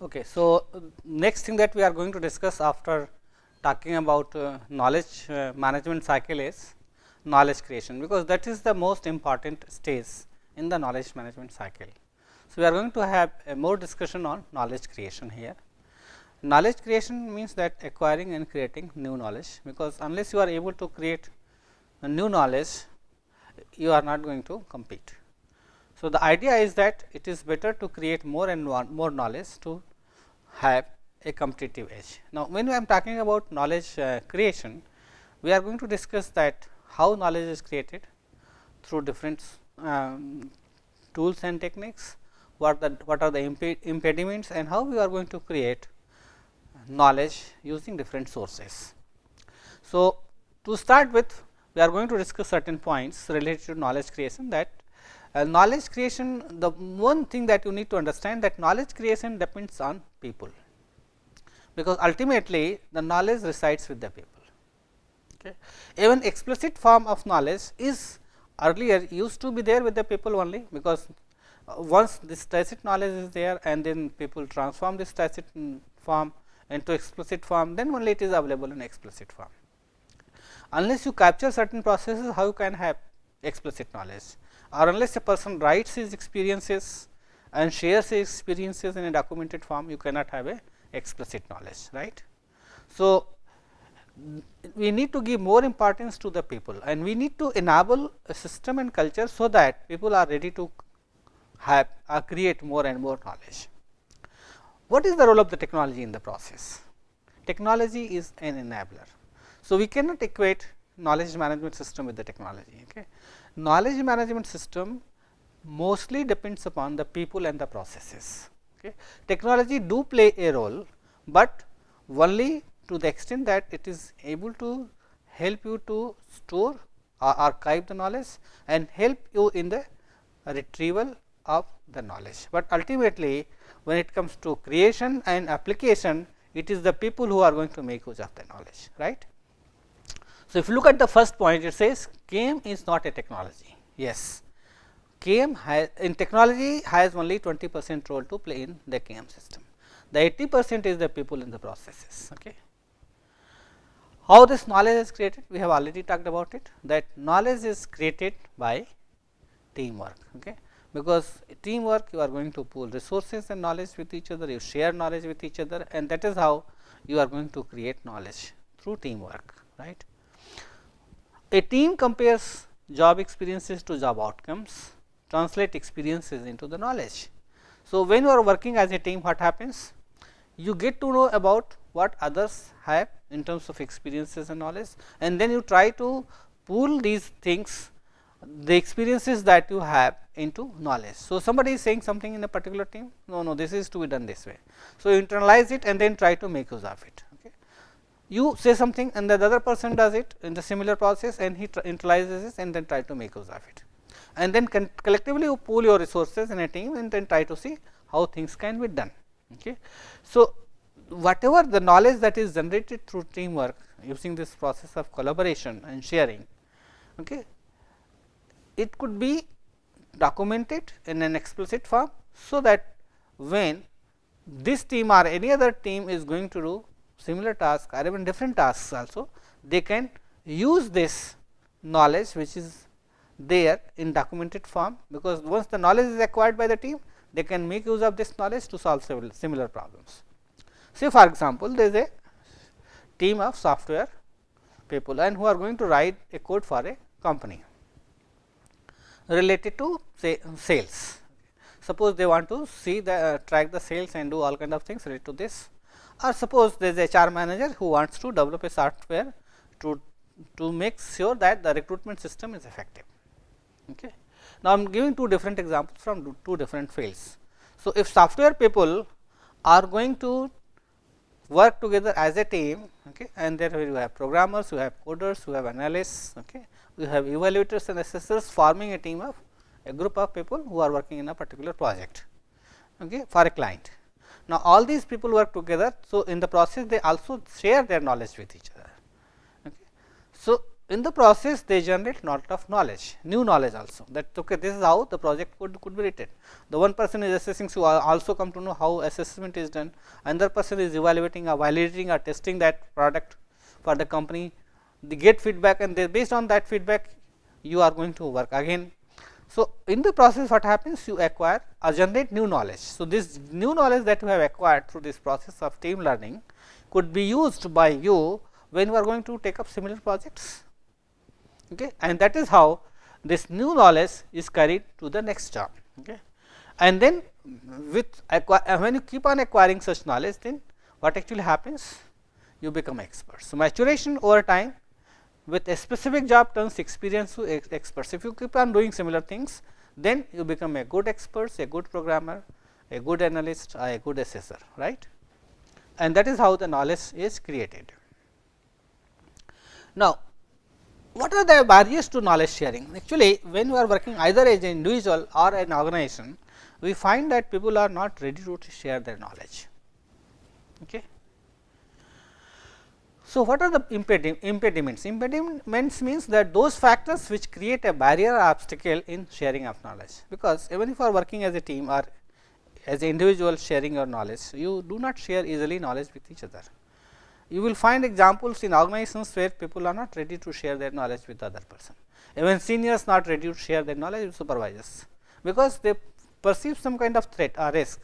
Okay, so next thing that we are going to discuss after talking about knowledge management cycle is knowledge creation, because that is the most important stage in the knowledge management cycle. So, we are going to have a more discussion on knowledge creation here. Knowledge creation means that acquiring and creating new knowledge, because unless you are able to create a new knowledge, you are not going to compete. So, the idea is that it is better to create more and more knowledge to have a competitive edge. Now, when I am talking about knowledge creation, we are going to discuss that how knowledge is created through different tools and techniques, what are the impediments, and how we are going to create knowledge using different sources. So, to start with, we are going to discuss certain points related to knowledge creation. That knowledge creation, the one thing that you need to understand, that knowledge creation depends on people, because ultimately the knowledge resides with the people. Okay. Even explicit form of knowledge is earlier used to be there with the people only, because once this tacit knowledge is there and then people transform this tacit form into explicit form, then only it is available in explicit form. Unless you capture certain processes, how you can have explicit knowledge, or unless a person writes his experiences and shares his experiences in a documented form, you cannot have a explicit knowledge, right. So, we need to give more importance to the people, and we need to enable a system and culture, so that people are ready to have create more and more knowledge. What is the role of the technology in the process? Technology is an enabler. So, we cannot equate knowledge management system with the technology. Okay. Knowledge management system mostly depends upon the people and the processes. Okay. Technology do play a role, but only to the extent that it is able to help you to store or archive the knowledge and help you in the retrieval of the knowledge. But ultimately, when it comes to creation and application, it is the people who are going to make use of the knowledge, right. So, if you look at the first point, it says KM is not a technology. Yes, KM has in technology has only 20% role to play in the KM system. The 80% is the people in the processes. Okay. How this knowledge is created? We have already talked about it, that knowledge is created by teamwork. Okay. Because teamwork, you are going to pool resources and knowledge with each other, you share knowledge with each other, and that is how you are going to create knowledge through teamwork, right. A team compares job experiences to job outcomes, translate experiences into the knowledge. So, when you are working as a team, what happens? You get to know about what others have in terms of experiences and knowledge, and then you try to pool these things, the experiences that you have, into knowledge. So, somebody is saying something in a particular team, no, this is to be done this way. So, you internalize it and then try to make use of it. Okay. You say something and the other person does it in the similar process, and he internalizes it and then try to make use of it. And then collectively you pool your resources in a team and then try to see how things can be done. Okay. So, whatever the knowledge that is generated through teamwork using this process of collaboration and sharing, okay, it could be documented in an explicit form, so that when this team or any other team is going to do similar tasks or even different tasks also, they can use this knowledge which is there in documented form, because once the knowledge is acquired by the team, they can make use of this knowledge to solve similar problems. Say for example, there is a team of software people and who are going to write a code for a company related to say sales. Suppose they want to see the track the sales and do all kind of things related to this, or suppose there is a HR manager who wants to develop a software to make sure that the recruitment system is effective. Okay. Now, I am giving two different examples from two different fields. So, if software people are going to work together as a team, okay, and there you have programmers, you have coders, you have analysts, okay, you have evaluators and assessors forming a team of a group of people who are working in a particular project, okay, for a client. Now, all these people work together. So, in the process they also share their knowledge with each other. Okay. So, in the process they generate lot of knowledge, new knowledge also, that okay, this is how the project could be written. The one person is assessing, so also come to know how assessment is done, another person is evaluating or validating or testing that product for the company, they get feedback, and they, based on that feedback you are going to work again. So, in the process what happens, you acquire or generate new knowledge. So, this new knowledge that you have acquired through this process of team learning could be used by you when you are going to take up similar projects, okay. And that is how this new knowledge is carried to the next job, okay. And then with when you keep on acquiring such knowledge, then what actually happens, you become expert. So, maturation over time with a specific job turns experience to experts. If you keep on doing similar things, then you become a good expert, a good programmer, a good analyst, or a good assessor, right. And that is how the knowledge is created. Now, what are the barriers to knowledge sharing? Actually, when you are working either as an individual or an organization, we find that people are not ready to share their knowledge, okay. So, what are the impediments? Impediments means that those factors which create a barrier or obstacle in sharing of knowledge, because even if you are working as a team or as an individual sharing your knowledge, you do not share easily knowledge with each other. You will find examples in organizations where people are not ready to share their knowledge with the other person, even seniors not ready to share their knowledge with supervisors, because they perceive some kind of threat or risk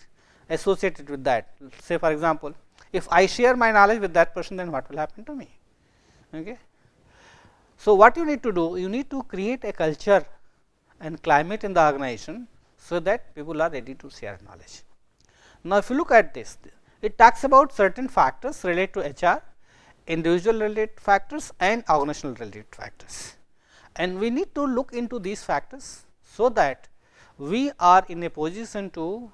associated with that. Say for example, if I share my knowledge with that person, then what will happen to me, okay. So, what you need to do, you need to create a culture and climate in the organization, so that people are ready to share knowledge. Now, if you look at this, it talks about certain factors related to HR, individual related factors and organizational related factors, and we need to look into these factors, so that we are in a position to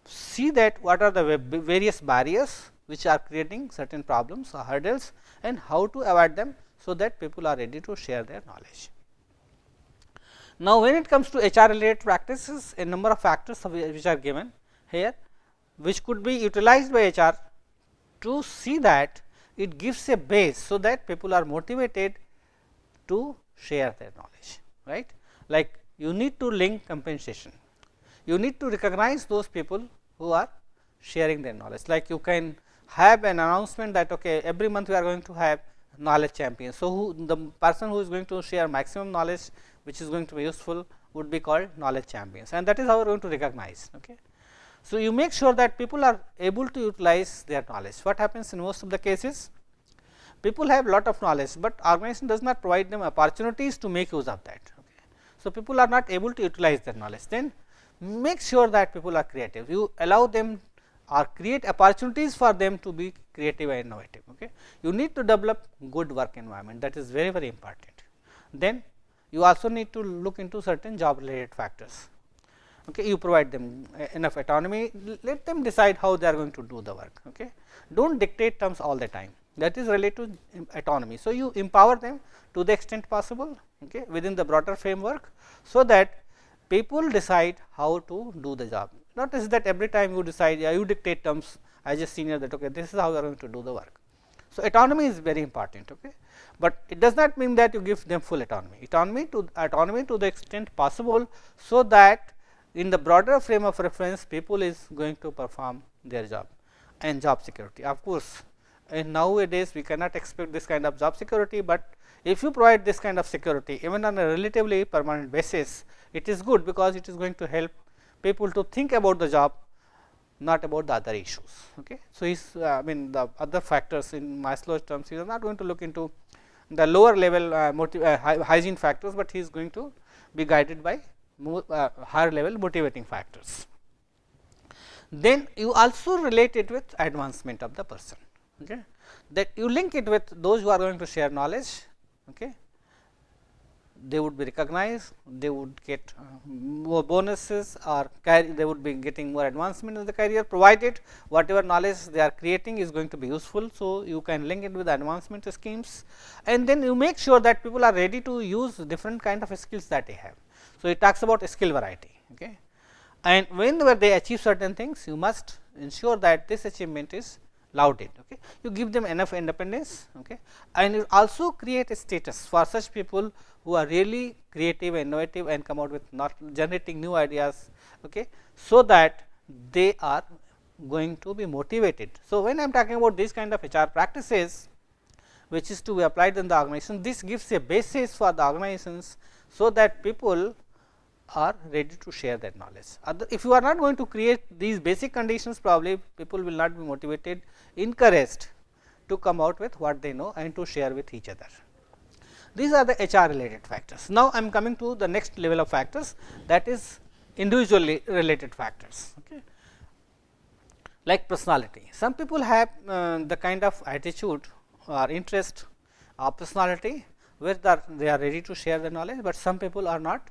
see that what are the various barriers which are creating certain problems or hurdles, and how to avoid them, so that people are ready to share their knowledge. Now, when it comes to HR related practices, a number of factors which are given here, which could be utilized by HR to see that it gives a base, so that people are motivated to share their knowledge, right. Like you need to link compensation, you need to recognize those people who are sharing their knowledge. Like you can have an announcement that okay, every month we are going to have knowledge champions. So, who the person who is going to share maximum knowledge which is going to be useful would be called knowledge champions, and that is how we are going to recognize, okay. So, you make sure that people are able to utilize their knowledge. What happens in most of the cases, people have lot of knowledge, but organization does not provide them opportunities to make use of that, okay. So, people are not able to utilize their knowledge, then make sure that people are creative, you allow them or create opportunities for them to be creative and innovative, okay. You need to develop good work environment, that is very, very important. Then you also need to look into certain job related factors, okay. You provide them enough autonomy, let them decide how they are going to do the work, okay. Do not dictate terms all the time, that is related to autonomy. So, you empower them to the extent possible, okay, within the broader framework, so that people decide how to do the job. Not is that every time you decide, you dictate terms as a senior that okay, this is how you are going to do the work. So, autonomy is very important, okay, but it does not mean that you give them full autonomy. Autonomy to the extent possible, so that in the broader frame of reference people is going to perform their job. And job security, of course, and nowadays we cannot expect this kind of job security, but if you provide this kind of security even on a relatively permanent basis, it is good, because it is going to help people to think about the job, not about the other issues, okay. So, I mean the other factors in Maslow's terms, he is not going to look into the lower level hygiene factors, but he is going to be guided by higher level motivating factors. Then you also relate it with advancement of the person, okay, that you link it with those who are going to share knowledge, okay. They would be recognized, they would get more bonuses, or they would be getting more advancement in the career, provided whatever knowledge they are creating is going to be useful. So, you can link it with advancement schemes, and then you make sure that people are ready to use different kind of skills that they have. So, it talks about skill variety, okay. And whenever they achieve certain things, you must ensure that this achievement is allowed it. Okay. You give them enough independence, okay, and you also create a status for such people who are really creative, innovative, and come out with not generating new ideas, okay, so that they are going to be motivated. So, when I am talking about this kind of HR practices, which is to be applied in the organization, this gives a basis for the organizations, so that people are ready to share that knowledge. If you are not going to create these basic conditions, probably people will not be motivated, encouraged to come out with what they know and to share with each other. These are the HR related factors. Now, I am coming to the next level of factors, that is individually related factors. Okay. Like personality, some people have the kind of attitude or interest or personality where they are ready to share the knowledge, but some people are not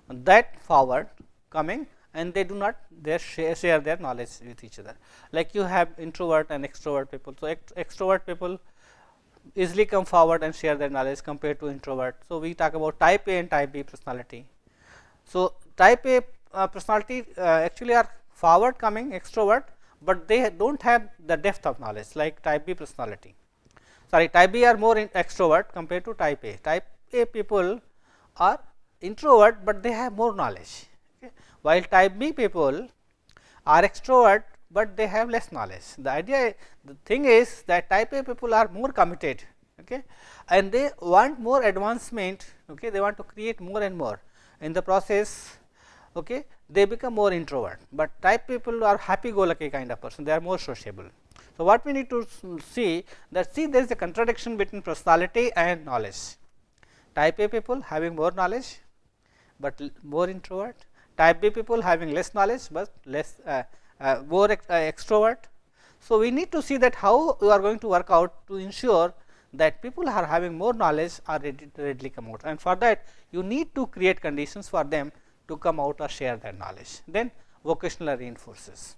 that forward coming, and they do not share their knowledge with each other. Like you have introvert and extrovert people. So, extrovert people easily come forward and share their knowledge compared to introvert. So, we talk about type A and type B personality. So, type A personality actually are forward coming extrovert, but they do not have the depth of knowledge like type B personality. Sorry, type B are more extrovert compared to type A. Type A people are introvert, but they have more knowledge, okay, while type B people are extrovert, but they have less knowledge. The thing is that type A people are more committed, okay, and they want more advancement, okay, they want to create more and more. In the process, okay, they become more introvert, but type people are happy go lucky kind of person, they are more sociable. So, what we need to see that there is a contradiction between personality and knowledge. Type A people having more knowledge, but more introvert. Type B people having less knowledge, but less more extrovert. So, we need to see that how you are going to work out to ensure that people are having more knowledge are readily come out, and for that you need to create conditions for them to come out or share their knowledge. Then vocational reinforces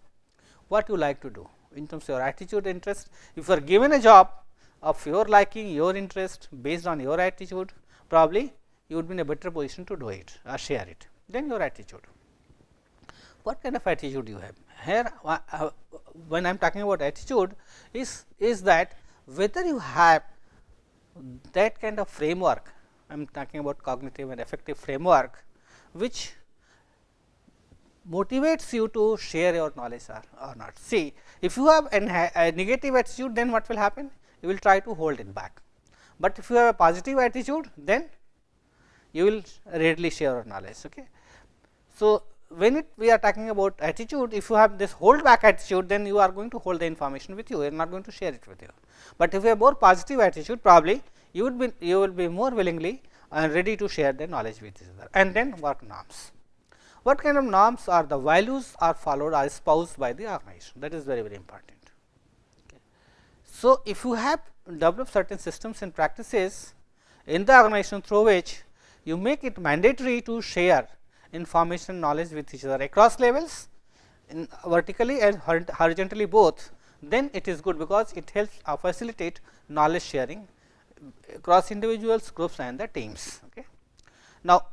what you like to do in terms of your attitude, interest. If you are given a job of your liking, your interest, based on your attitude, probably you would be in a better position to do it or share it. Then your attitude. What kind of attitude you have? Here, when I am talking about attitude, is that whether you have that kind of framework, I am talking about cognitive and affective framework, which motivates you to share your knowledge or not. See, if you have a negative attitude, then what will happen? You will try to hold it back. But if you have a positive attitude, then you will readily share your knowledge. Okay. So, when we are talking about attitude, if you have this hold back attitude, then you are going to hold the information with you, you are not going to share it with you. But if you have more positive attitude, probably you will be more willingly and ready to share the knowledge with each other. And then work norms. What kind of norms are the values are followed or espoused by the organization? That is very, very important. Okay. So, if you have developed certain systems and practices in the organization through which you make it mandatory to share information knowledge with each other across levels, in vertically and horizontally both, then it is good, because it helps facilitate knowledge sharing across individuals, groups and the teams. Okay. Now,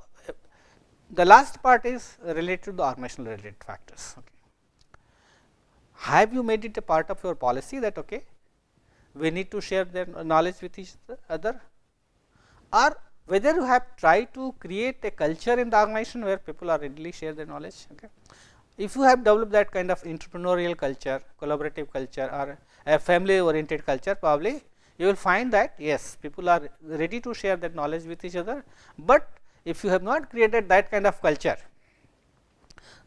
the last part is related to the organizational related factors. Okay. Have you made it a part of your policy that okay, we need to share their knowledge with each other, or whether you have tried to create a culture in the organization where people are readily share their knowledge. Okay. If you have developed that kind of entrepreneurial culture, collaborative culture or a family oriented culture, probably you will find that yes, people are ready to share that knowledge with each other, but if you have not created that kind of culture,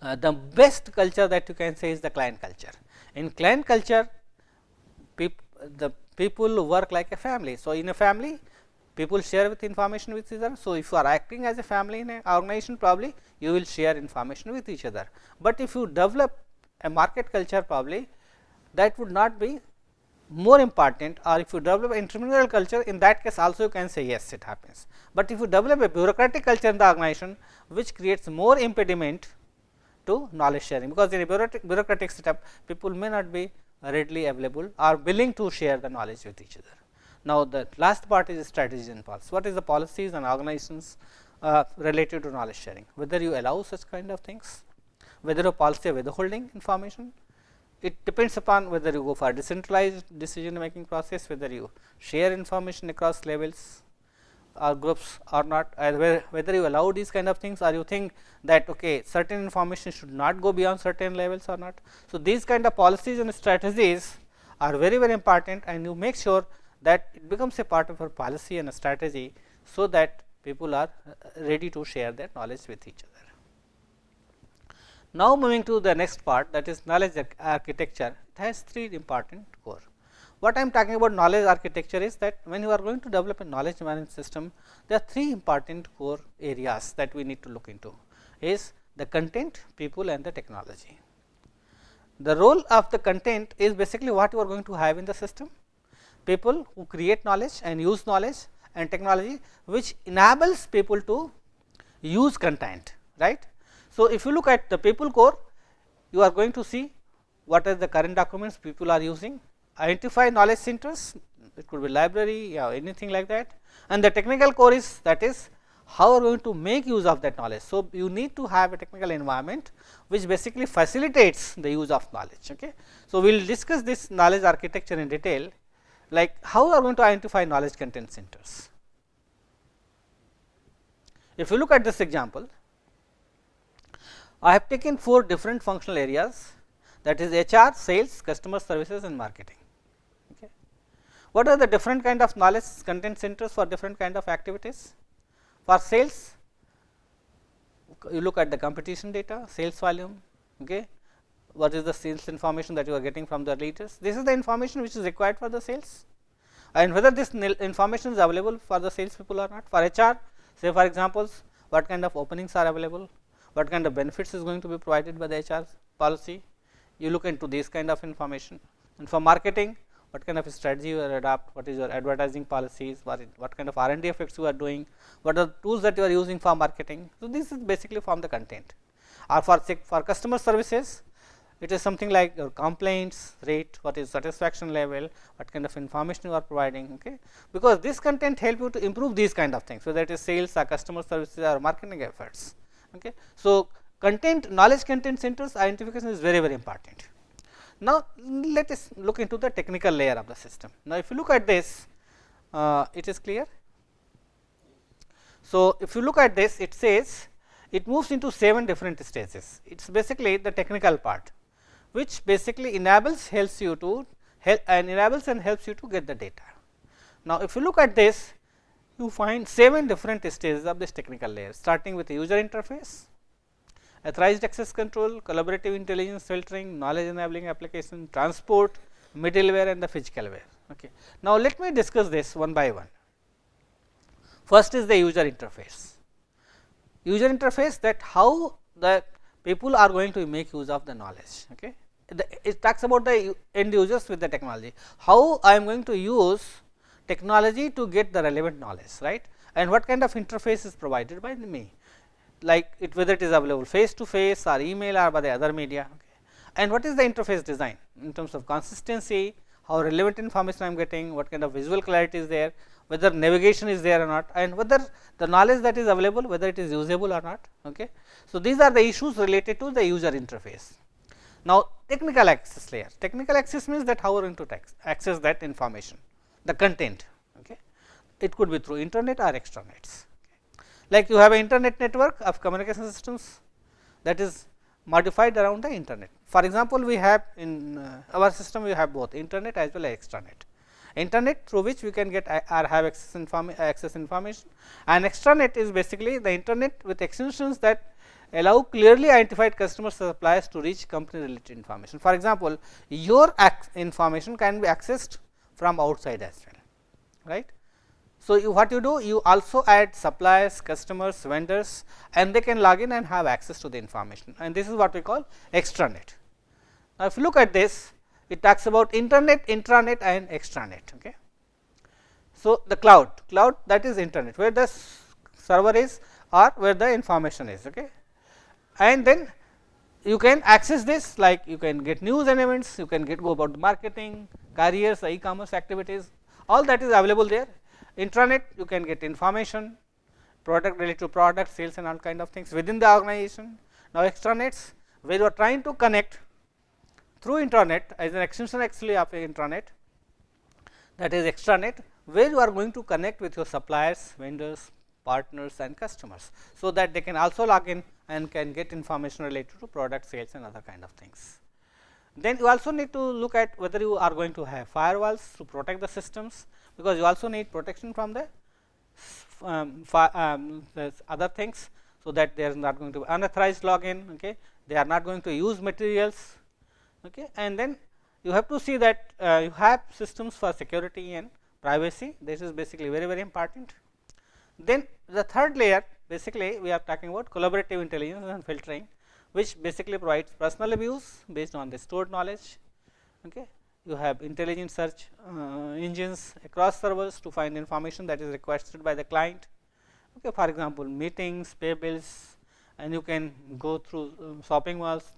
the best culture that you can say is the client culture. In client culture, the people work like a family. So, in a family, people share with information with each other. So, if you are acting as a family in an organization, probably you will share information with each other. But if you develop a market culture, probably that would not be more important, or if you develop an entrepreneurial culture, in that case also you can say yes, it happens. But if you develop a bureaucratic culture in the organization, which creates more impediment to knowledge sharing, because in a bureaucratic setup, people may not be readily available or willing to share the knowledge with each other. Now, the last part is strategies and policies. What is the policies and organizations related to knowledge sharing? Whether you allow such kind of things, whether a policy of withholding information, It depends upon whether you go for decentralized decision making process, whether you share information across levels or groups or not, whether you allow these kind of things, or you think that okay, certain information should not go beyond certain levels or not. So, these kind of policies and strategies are very important, and you make sure that it becomes a part of your policy and a strategy, so that people are ready to share their knowledge with each other. Now, moving to the next part, that is knowledge architecture. It has three important core. What I am talking about knowledge architecture is that when you are going to develop a knowledge management system, there are three important core areas that we need to look into, is the content, people and the technology. The role of the content is basically what you are going to have in the system, people who create knowledge and use knowledge, and technology which enables people to use content, right. So, if you look at the people core, you are going to see what are the current documents people are using, identify knowledge centers, it could be library or anything like that, and the technical core is, that is how you are going to make use of that knowledge. So, you need to have a technical environment which basically facilitates the use of knowledge. Okay. So, we will discuss this knowledge architecture in detail, like how you are going to identify knowledge content centers. If you look at this example, I have taken 4 different functional areas, that is HR, sales, customer services and marketing. Okay. What are the different kind of knowledge content centers for different kind of activities? For sales, you look at the competition data, sales volume, okay. What is the sales information that you are getting from the leaders? This is the information which is required for the sales, and whether this information is available for the sales people or not. For HR, say for examples, what kind of openings are available, what kind of benefits is going to be provided by the HR policy, you look into this kind of information. And for marketing, what kind of strategy you will adopt, what is your advertising policies, what kind of R&D effects you are doing, what are the tools that you are using for marketing. So, this is basically from the content. Or for customer services, it is something like your complaints rate, what is satisfaction level, what kind of information you are providing, okay. Because this content help you to improve these kind of things, whether it is sales or customer services or marketing efforts. Okay. So, content knowledge content centers identification is very important. Now, let us look into the technical layer of the system. Now, if you look at this, it is clear. So, if you look at this, it says it moves into 7 different stages. It is basically the technical part, which basically enables helps you to enables and helps you to get the data. Now, if you look at this, you find 7 different stages of this technical layer, starting with the user interface, authorized access control, collaborative intelligence filtering, knowledge enabling application, transport, middleware and the physicalware. Okay. Now, let me discuss this one by one. First is the user interface. User interface, that how the people are going to make use of the knowledge. Okay. It talks about the end users with the technology, how I am going to use technology to get the relevant knowledge, right, and what kind of interface is provided by me, like whether it is available face to face or email or by the other media, okay. And what is the interface design in terms of consistency, how relevant information I am getting, what kind of visual clarity is there, whether navigation is there or not, and whether the knowledge that is available, whether it is usable or not. Okay. So, these are the issues related to the user interface. Now, technical access layer. Technical access means that how we are going to access that information, the content. Okay. It could be through internet or extranets. Okay. Like you have an internet network of communication systems that is modified around the internet. For example, we have in our system we have both internet as well as extranet. Internet through which we can get or have access information, and extranet is basically the internet with extensions that allow clearly identified customer suppliers to reach company related information. For example, your information can be accessed from outside as well, right. So, what you do, you also add suppliers, customers, vendors, and they can log in and have access to the information, and this is what we call extranet. Now, if you look at this, it talks about internet, intranet and extranet. Okay. So, the cloud that is internet, where the server is or where the information is. Okay. And then you can access this, like you can get news and events, you can go about the marketing, careers, e-commerce activities, all that is available there. Intranet, you can get information, product related to product, sales and all kind of things within the organization. Now, extranets, where you are trying to connect through intranet as an extension actually of intranet, that is extranet, where you are going to connect with your suppliers, vendors, partners and customers. So, that they can also log in and can get information related to product sales and other kind of things. Then you also need to look at whether you are going to have firewalls to protect the systems, because you also need protection from the other things. So, that there is not going to be unauthorized login, okay. They are not going to use materials, okay. And then you have to see that you have systems for security and privacy. This is basically very important. Then the third layer, basically we are talking about collaborative intelligence and filtering, which basically provides personal views based on the stored knowledge, okay. You have intelligent search engines across servers to find information that is requested by the client, okay. For example, meetings, pay bills, and you can go through shopping malls,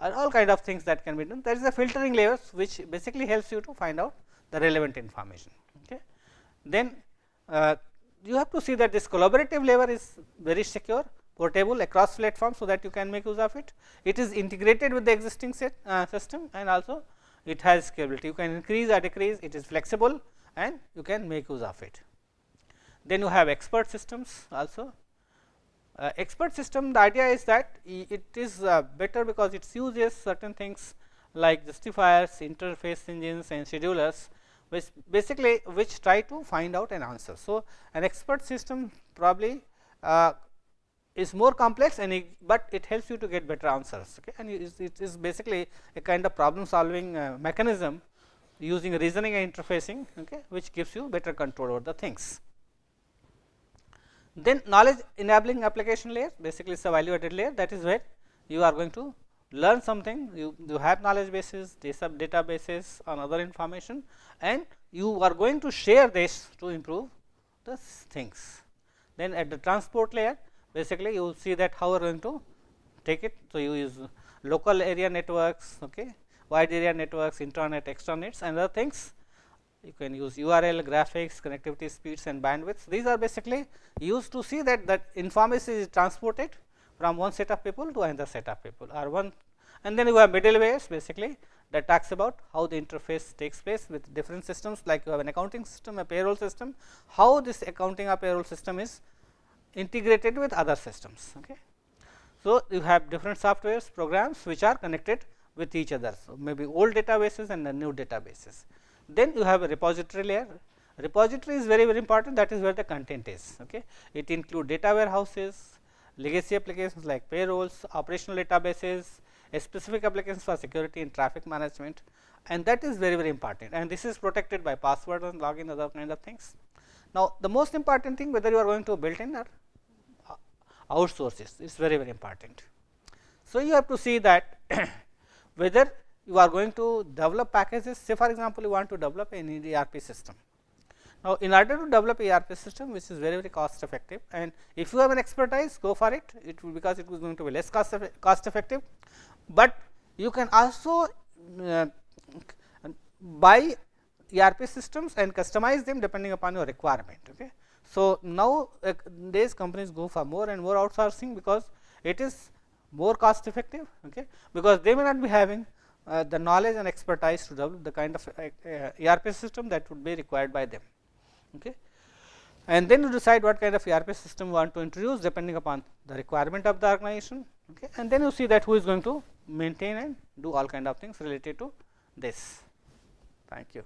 all kind of things that can be done. There is a filtering layers which basically helps you to find out the relevant information, okay. Then you have to see that this collaborative layer is very secure, portable across platforms, so that you can make use of it. It is integrated with the existing system, and also it has scalability. You can increase or decrease, it is flexible and you can make use of it. Then you have expert systems also. Expert system, the idea is that it is better because it uses certain things like justifiers, interface engines and schedulers, which basically try to find out an answer. So, an expert system probably is more complex, and but it helps you to get better answers, okay. And it is basically a kind of problem solving mechanism using reasoning and interfacing, okay, which gives you better control over the things. Then knowledge enabling application layer, basically it is a value added layer, that is where you are going to learn something, you have knowledge bases, databases on other information, and you are going to share this to improve the things. Then at the transport layer, basically you will see that how we are going to take it. So, you use local area networks, okay, wide area networks, intranet, extranets and other things. You can use URL, graphics, connectivity speeds and bandwidths. These are basically used to see that information is transported from one set of people to another set of people, or one. And then you have middlewares, basically that talks about how the interface takes place with different systems, like you have an accounting system, a payroll system, how this accounting or payroll system is integrated with other systems, okay. So, you have different softwares, programs which are connected with each other. So, maybe old databases and the new databases. Then you have a repository layer. Repository is very important, that is where the content is, okay. It includes data warehouses, legacy applications like payrolls, operational databases, a specific applications for security and traffic management, and that is very important, and this is protected by password and login, other kind of things. Now, the most important thing, whether you are going to build in or outsource this, is very important. So, you have to see that whether you are going to develop packages. Say for example, you want to develop an ERP system. Now, in order to develop ERP system, which is very cost effective, and if you have an expertise, go for it. It will, because it is going to be less cost effective, but you can also buy ERP systems and customize them depending upon your requirement, okay. So, now these companies go for more and more outsourcing, because it is more cost effective, okay, because they may not be having the knowledge and expertise to develop the kind of ERP system that would be required by them, okay. And then you decide what kind of ERP system you want to introduce depending upon the requirement of the organization, okay. And then you see that who is going to maintain and do all kind of things related to this. Thank you.